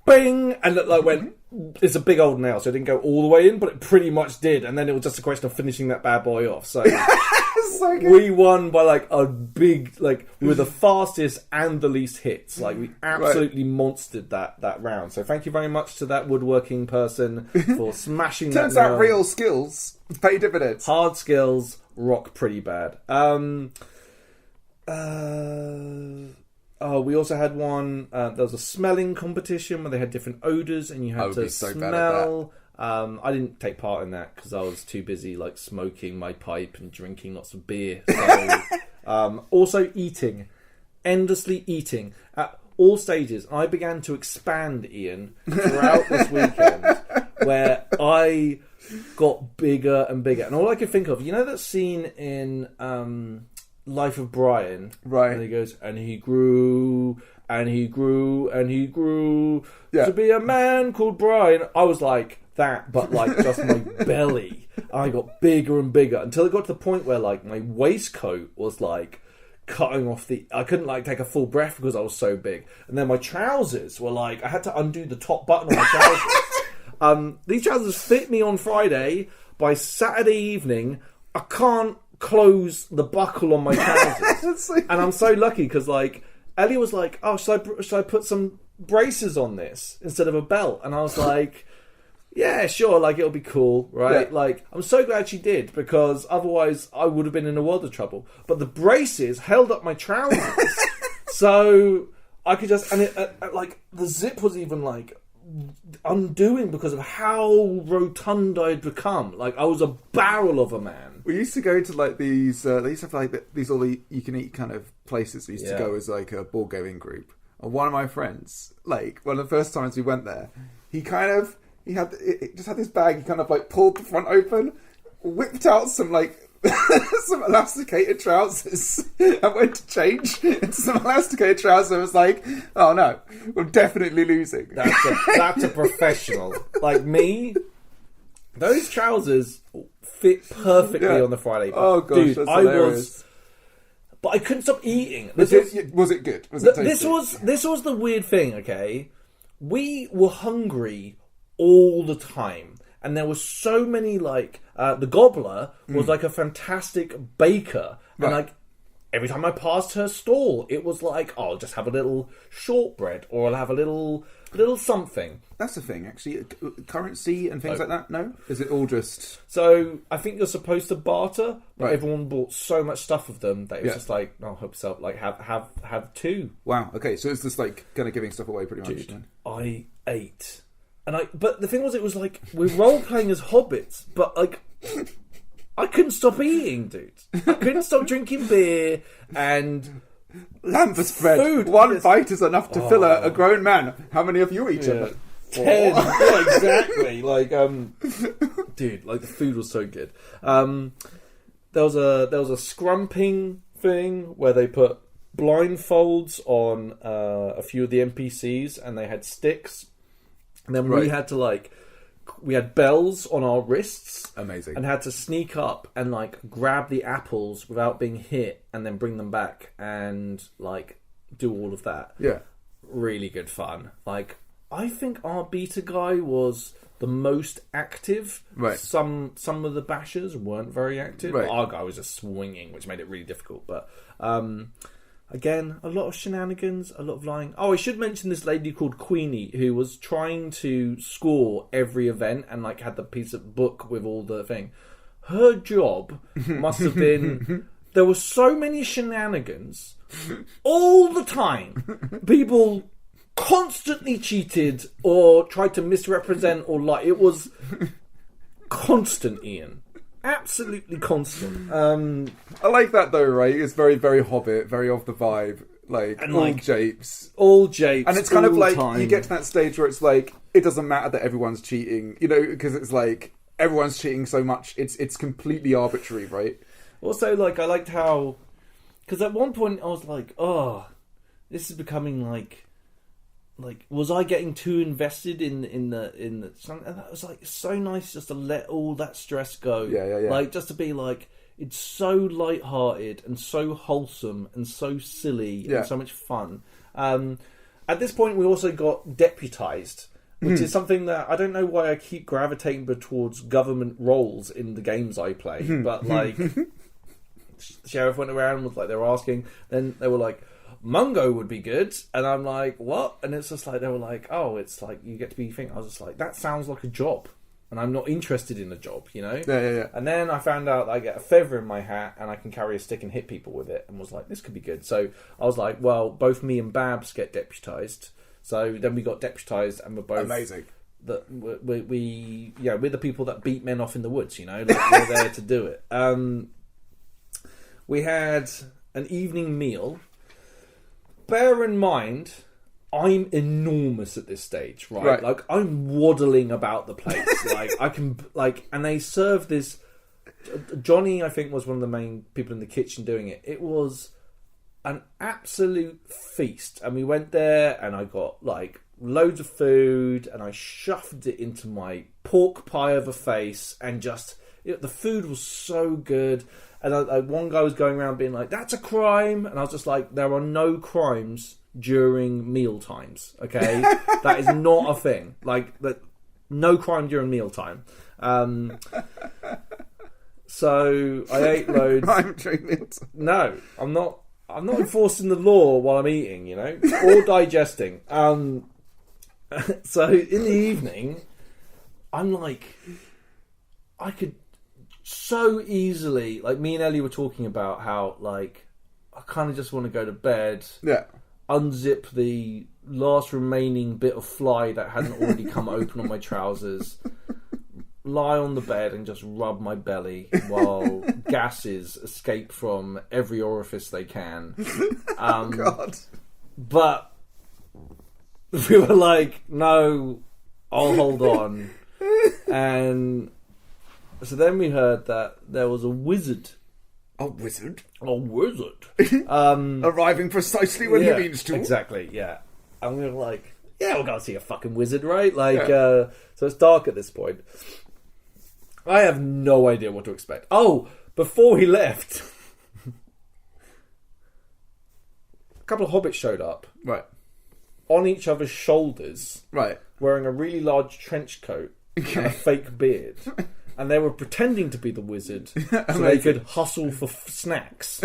bing! And like went, it's a big old nail, so it didn't go all the way in, but it pretty much did. And then it was just a question of finishing that bad boy off. So, so we won by like a big, like, we were the fastest and the least hits. Like, we absolutely monstered that round. So thank you very much to that woodworking person for smashing that nail. Turns out real skills pay dividends. Hard skills rock pretty bad. We also had one. There was a smelling competition where they had different odours, and you had to smell. I didn't take part in that because I was too busy like smoking my pipe and drinking lots of beer. So, also eating, endlessly eating at all stages. I began to expand, Ian, throughout this weekend, where I got bigger and bigger, and all I could think of, you know, that scene in Life of Brian, right? And he goes, and he grew, and he grew, and he grew to be a man called Brian. I was like that, but like just my belly. I got bigger and bigger until it got to the point where like my waistcoat was like cutting off I couldn't like take a full breath because I was so big. And then my trousers were like, I had to undo the top button of my trousers. These trousers fit me on Friday. By Saturday evening, I can't close the buckle on my trousers. And I'm so lucky because like Ellie was like, oh, should I put some braces on this instead of a belt? And I was like, yeah, sure, like it'll be cool, right? Yeah. Like I'm so glad she did, because otherwise I would have been in a world of trouble. But the braces held up my trousers. So I could just, and it like the zip was even like undoing because of how rotund I'd become. Like I was a barrel of a man. We used to go to like these. They used to have like these all the you can eat kind of places. We used to go as like a ball going group. And one of my friends, like one of the first times we went there, he just had this bag. He kind of like pulled the front open, whipped out some like some elasticated trousers, and went to change into some elasticated trousers. I was like, oh no, we're definitely losing. That's a professional. Like me, those trousers fit perfectly on the Friday. Oh gosh, dude, that's hilarious. But I couldn't stop eating. Was it good? Was it tasty? This was the weird thing. Okay, we were hungry all the time, and there were so many like the Gobbler was like a fantastic baker, and like every time I passed her stall, it was like, oh, I'll just have a little shortbread, or I'll have a little something. That's the thing, actually. Currency and things like that, no? Is it all just... So, I think you're supposed to barter, but everyone bought so much stuff of them that it was just like, oh, help yourself, like, have two. Wow, okay, so it's just like kind of giving stuff away pretty much. Dude, then. I ate. But the thing was, it was like, we're role-playing as hobbits, but like... I couldn't stop eating, dude. I couldn't stop drinking beer and... Lambus bread. Food. One bite is enough to fill a grown man. How many have you eaten? 10. Yeah, exactly. Like, dude, like the food was so good. There was a scrumping thing where they put blindfolds on a few of the NPCs, and they had sticks. And then we had to like... We had bells on our wrists. Amazing. And had to sneak up and like grab the apples without being hit, and then bring them back and like do all of that. Yeah. Really good fun. Like, I think our beta guy was the most active. Right. Some of the bashers weren't very active. Right. Our guy was just swinging, which made it really difficult. But again, a lot of shenanigans, a lot of lying. Oh, I should mention this lady called Queenie, who was trying to score every event and like had the piece of book with all the thing. Her job must have been... There were so many shenanigans all the time. People constantly cheated or tried to misrepresent or lie. It was constant, Ian. Absolutely constant. I like that though, right? It's very, very Hobbit, very of the vibe. Like, and all japes. All japes. And it's kind of like, you get to that stage where it's like, it doesn't matter that everyone's cheating, you know, because it's like, everyone's cheating so much, it's completely arbitrary, right? Also, like, I liked how... Because at one point I was like, oh, this is becoming like, was I getting too invested in the and that was like so nice just to let all that stress go. Yeah. Like, just to be like, it's so light-hearted and so wholesome and so silly and so much fun. At this point, we also got deputized, which is something that I don't know why I keep gravitating towards government roles in the games I play, but like, the sheriff went around and was like, they were asking, then they were like, Mungo would be good, and I'm like, what? And it's just like, they were like, oh, it's like you get to be thinking. I was just like, that sounds like a job, and I'm not interested in a job, you know? Yeah. And then I found out that I get a feather in my hat and I can carry a stick and hit people with it, and was like, this could be good. So I was like, well, both me and Babs get deputized. So then we got deputized, and we're both amazing. We're the people that beat men off in the woods, you know? Like, we're there to do it. We had an evening meal. Bear in mind, I'm enormous at this stage, right? Like, I'm waddling about the place. Like, I can, like, and they serve this... Johnny, I think, was one of the main people in the kitchen doing it. It was an absolute feast. And we went there, and I got, like, loads of food, and I shoved it into my pork pie of a face, and just... the food was so good. And one guy was going around being like, that's a crime. And I was just like, there are no crimes during meal times, okay? That is not a thing. Like, no crime during mealtime. So I ate loads. I'm treatment. No, I'm not enforcing the law while I'm eating, or digesting. So in the evening, I'm like, I could so easily, like me and Ellie were talking about how, like, I kind of just want to go to bed. Yeah. Unzip the last remaining bit of fly that hadn't already come open on my trousers. Lie on the bed and just rub my belly while gases escape from every orifice they can. God. But we were like, no, I'll hold on. And so then we heard that there was a wizard. A wizard? A wizard. Arriving precisely when he means to. Exactly, yeah. And we were like, yeah, we'll go see a fucking wizard, right? Like, so it's dark at this point. I have no idea what to expect. Oh, before he left, a couple of hobbits showed up. Right. On each other's shoulders. Right. Wearing a really large trench coat and a fake beard. And they were pretending to be the wizard so they could hustle for snacks.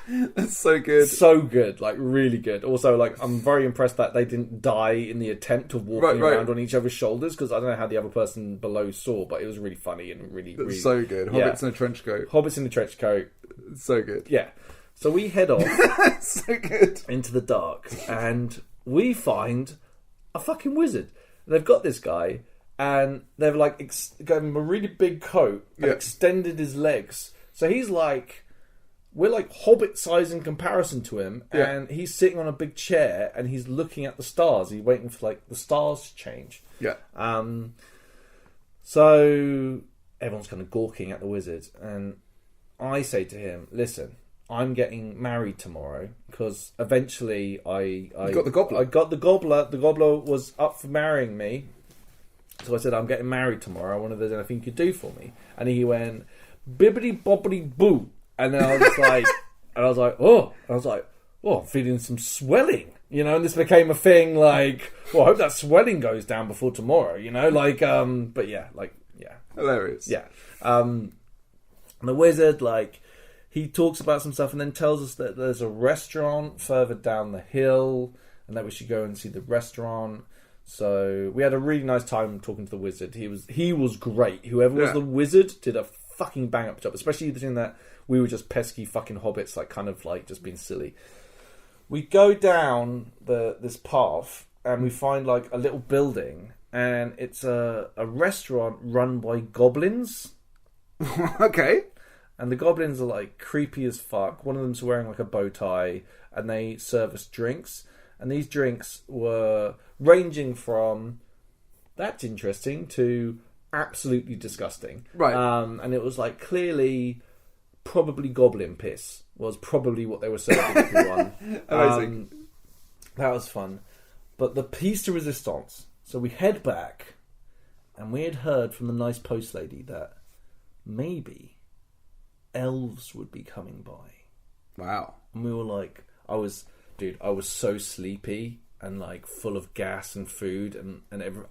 That's so good. So good, like really good. Also, like I'm very impressed that they didn't die in the attempt of walking around on each other's shoulders, because I don't know how the other person below saw, but it was really funny and really so good. Hobbits in a trench coat. Hobbits in a trench coat. So good. Yeah. So we head off so good into the dark, and we find a fucking wizard. They've got this guy, and they've like got him a really big coat and extended his legs. So he's like, we're like hobbit size in comparison to him, and he's sitting on a big chair and he's looking at the stars. He's waiting for like the stars to change. Yeah. So everyone's kind of gawking at the wizard, and I say to him, "Listen, I'm getting married tomorrow because eventually you got the gobbler. I got the gobbler. The gobbler was up for marrying me." So I said, I'm getting married tomorrow. I wonder if there's anything you could do for me. And he went, bibbity bobbity boo. And then I was like, oh, I'm feeling some swelling, and this became a thing, like, well, I hope that swelling goes down before tomorrow, but yeah. Hilarious. Yeah. And the wizard, like, he talks about some stuff and then tells us that there's a restaurant further down the hill and that we should go and see the restaurant. So we had a really nice time talking to the wizard. He was great. Whoever was the wizard did a fucking bang up job, especially the thing that we were just pesky fucking hobbits, like kind of like just being silly. We go down this path and we find like a little building, and it's a restaurant run by goblins. Okay. And the goblins are like creepy as fuck. One of them's wearing like a bow tie, and they serve us drinks. And these drinks were ranging from that's interesting to absolutely disgusting. Right. And it was like clearly probably goblin piss was probably what they were serving everyone. Amazing. That was fun. But the piece de resistance. So we head back, and we had heard from the nice post lady that maybe elves would be coming by. Wow. And we were like, I was so sleepy and like full of gas and food, and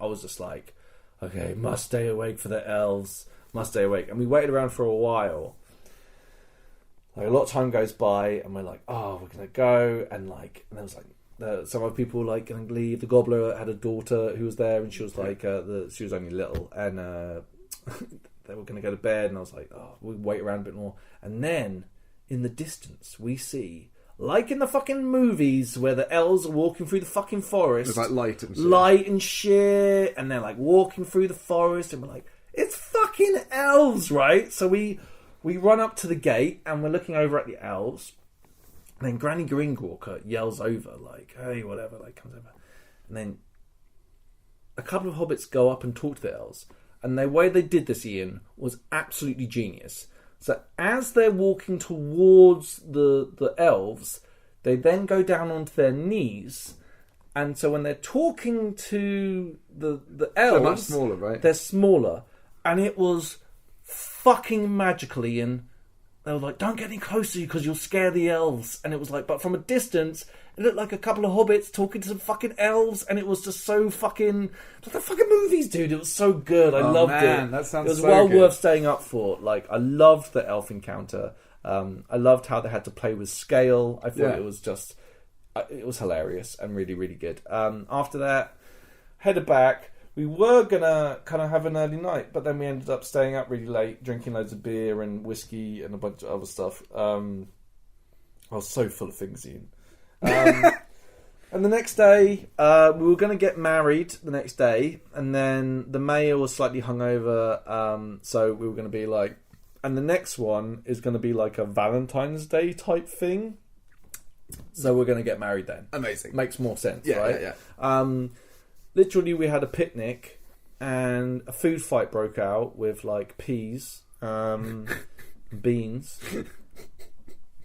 I was just like, okay, must stay awake for the elves, must stay awake. And we waited around for a while. Like a lot of time goes by, and we're like, oh, we're gonna go, and there was like some other people like gonna leave. The gobbler had a daughter who was there, and she was like, she was only little, and they were gonna go to bed, and I was like, oh, we'll wait around a bit more. And then in the distance we see, like in the fucking movies where the elves are walking through the fucking forest. There's like light and shit, and they're like walking through the forest, and we're like, it's fucking elves, right? So we run up to the gate, and we're looking over at the elves, and then Granny Greenwalker yells over, like, hey, whatever, like, comes over. And then a couple of hobbits go up and talk to the elves, and the way they did this, Ian, was absolutely genius. So as they're walking towards the elves, they then go down onto their knees, and so when they're talking to the elves, they're much smaller, right? They're smaller, and it was fucking magical, Ian. they were like, don't get any closer because you'll scare the elves. And it was like, but from a distance, it looked like a couple of hobbits talking to some fucking elves, and it was just so fucking like the fucking movies, dude. It was so good. I loved it. That sounds. It was so well good. worth staying up for. Like, I loved the elf encounter. I loved how they had to play with scale. I thought it was just, it was hilarious and really, really good. After that, headed back. We were gonna kind of have an early night, but then we ended up staying up really late, drinking loads of beer and whiskey and a bunch of other stuff. I was so full of things, Ian. And the next day, we were going to get married the next day, and then the mayor was slightly hungover, so we were going to be like, and the next one is going to be like a Valentine's Day type thing. So we're going to get married then. Amazing. Makes more sense, yeah, right? Yeah. Literally, we had a picnic, and a food fight broke out with like peas, beans,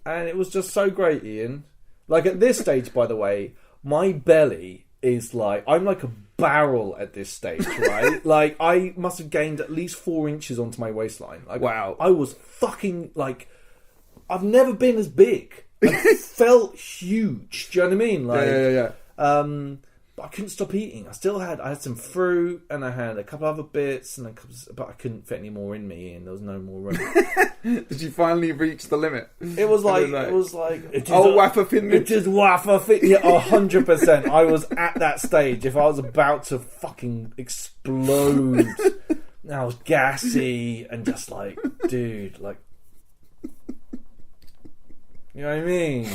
and it was just so great, Ian. Like, at this stage, by the way, my belly is like, I'm like a barrel at this stage, right? Like, I must have gained at least 4 inches onto my waistline. Like, wow. I was fucking, like, I've never been as big. I felt huge. Do you know what I mean? Like, yeah. But I couldn't stop eating. I had some fruit, and I had a couple other bits, and but I couldn't fit any more in me, and there was no more room. Did you finally reach the limit? It was like Waffa Fin. It is Waffa Fin. Yeah, 100%. I was at that stage. If I was about to fucking explode, I was gassy and just like, dude, like, you know what I mean?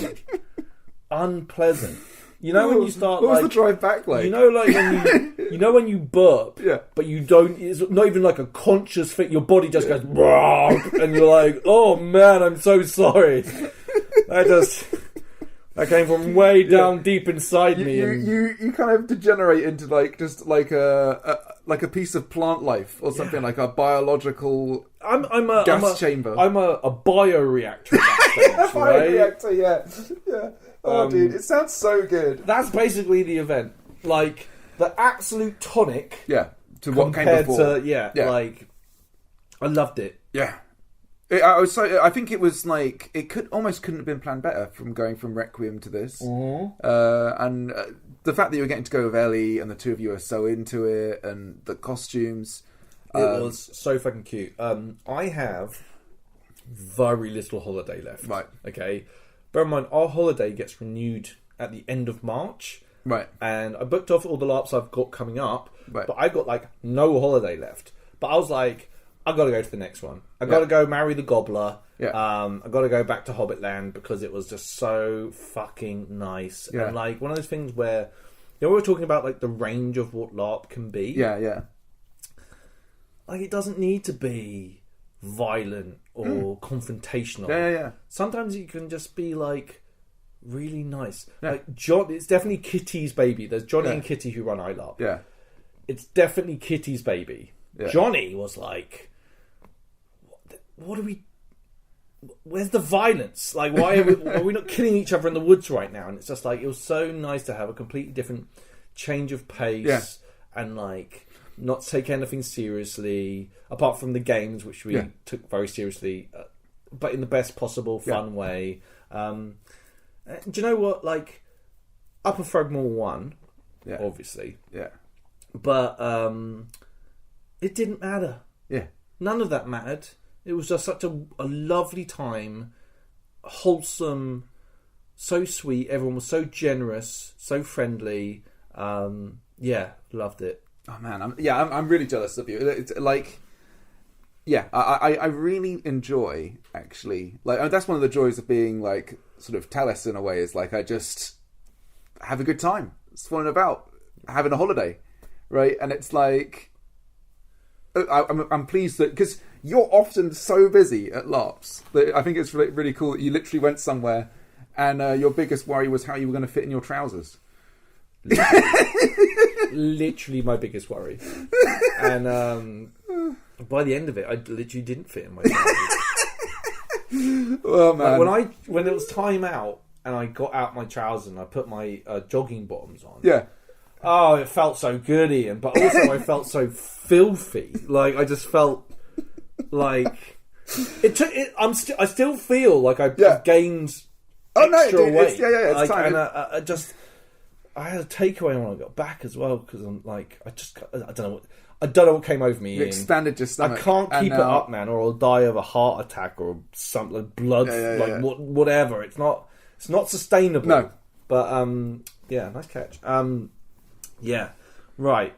Unpleasant. You know when you start. What was the drive back like? You know, like when you burp, yeah, but you don't. It's not even like a conscious thing. Your body just goes, and you're like, "Oh man, I'm so sorry." That came from way down deep inside me. You kind of degenerate into like just like a piece of plant life or something, like a biological gas chamber. I'm a bioreactor. At that stage, right? Bioreactor, yeah. Oh, dude, it sounds so good. That's basically the event. Like, the absolute tonic. Yeah, to what came before. Like, I loved it. Yeah. I think it was like, it couldn't have been planned better from going from Requiem to this. Mm-hmm. And the fact that you were getting to go with Ellie and the two of you are so into it, and the costumes. It was so fucking cute. I have very little holiday left. Right. Okay. Bear in mind, our holiday gets renewed at the end of March. Right. And I booked off all the LARPs I've got coming up. Right. But I got, like, no holiday left. But I was like, I've got to go to the next one. I've got to go marry the gobbler. Yeah. I've got to go back to Hobbitland because it was just so fucking nice. Yeah. And, like, one of those things where, you know, we were talking about, like, the range of what LARP can be. Yeah, yeah. Like, it doesn't need to be violent or confrontational. Yeah. Sometimes you can just be like really nice. Yeah. Like John, it's definitely Kitty's baby. There's Johnny and Kitty who run iLARP. Yeah. It's definitely Kitty's baby. Yeah. Johnny was like, what are we? Where's the violence? Like, why are we not killing each other in the woods right now? And it's just like, it was so nice to have a completely different change of pace and like not take anything seriously, apart from the games, which we took very seriously, but in the best possible fun way. Do you know what? Like, Upper Frogmore won, obviously. Yeah. But it didn't matter. Yeah. None of that mattered. It was just such a lovely time, wholesome, so sweet. Everyone was so generous, so friendly. Loved it. Oh man, I'm really jealous of you. It's like, I really enjoy actually. Like, that's one of the joys of being like sort of Talis in a way. Is like I just have a good time, swanning about, having a holiday, right? And it's like I'm pleased that because you're often so busy at LARPs that I think it's really, really cool that you literally went somewhere and your biggest worry was how you were going to fit in your trousers. Literally my biggest worry. And by the end of it, I literally didn't fit in my trousers. Oh man! Like when it was time out and I got out my trousers and I put my jogging bottoms on. Yeah. Oh, it felt so good, Ian. But also I felt so filthy. Like I just felt like I still feel like I've gained extra weight. It's time. And I had a takeaway when I got back as well because I'm like, I don't know what came over me. You expanded your stomach. I can't keep it up, man, or I'll die of a heart attack or something like blood, whatever. It's not sustainable. No, but nice catch. Right.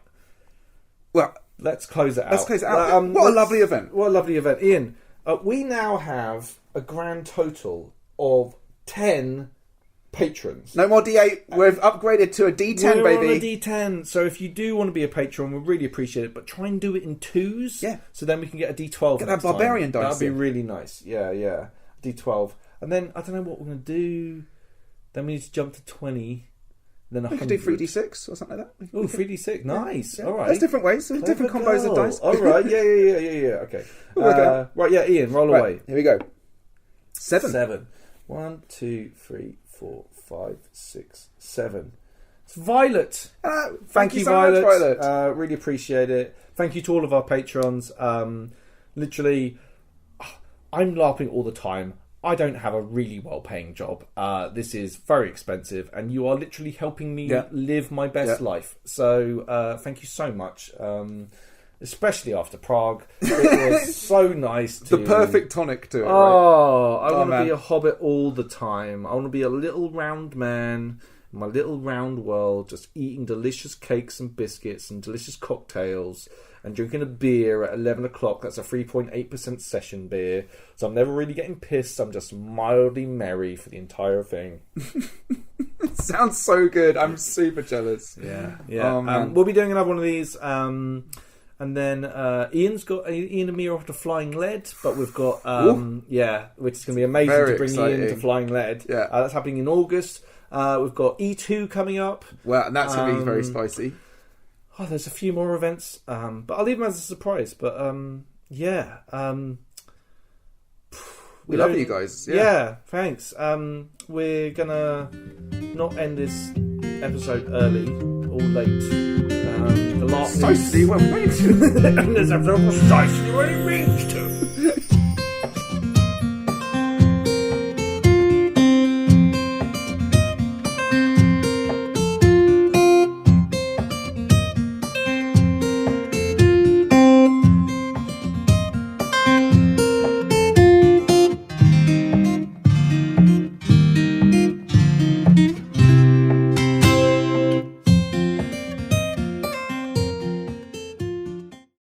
Well, let's close it out. What a lovely event. What a lovely event, Ian. We now have a grand total of 10 patrons. No more D8. We've upgraded to a D10, We're baby. on a D10. So if you do want to be a patron, we'd really appreciate it. But try and do it in twos. Yeah. So then we can get a D12. Get that barbarian dice. That'd be really nice. Yeah. D12. And then I don't know what we're going to do. Then we need to jump to 20. Then 100. We could do 3d6 or something like that. Oh, 3d6. Nice. Yeah. All right. There's different ways. There's different combos of dice. All right. Yeah. Okay. Right. Yeah. Ian, roll away. Here we go. 7. 1, 2, 3, 4, 5, 6, 7. It's Violet. Thank you, so Violet. much, Violet. Really appreciate it. Thank you to all of our patrons. Literally, I'm LARPing all the time. I don't have a really well-paying job. This is very expensive, and you are literally helping me live my best life. So thank you so much. Especially after Prague. It was so nice to... The perfect tonic to it, right? I want to be a hobbit all the time. I want to be a little round man in my little round world, just eating delicious cakes and biscuits and delicious cocktails and drinking a beer at 11 o'clock. That's a 3.8% session beer. So I'm never really getting pissed. I'm just mildly merry for the entire thing. Sounds so good. I'm super jealous. Yeah. We'll be doing another one of these... And then Ian and me are off to Flying Lead, but we've got which is going to be amazing to bring Ian to Flying Lead. Yeah, that's happening in August. We've got E2 coming up. Well, and that's going to be very spicy. Oh, there's a few more events, but I'll leave them as a surprise. But we love you guys. Yeah, thanks. We're gonna not end this episode early or late. The last precisely when we mean to. And there's precisely when it means to.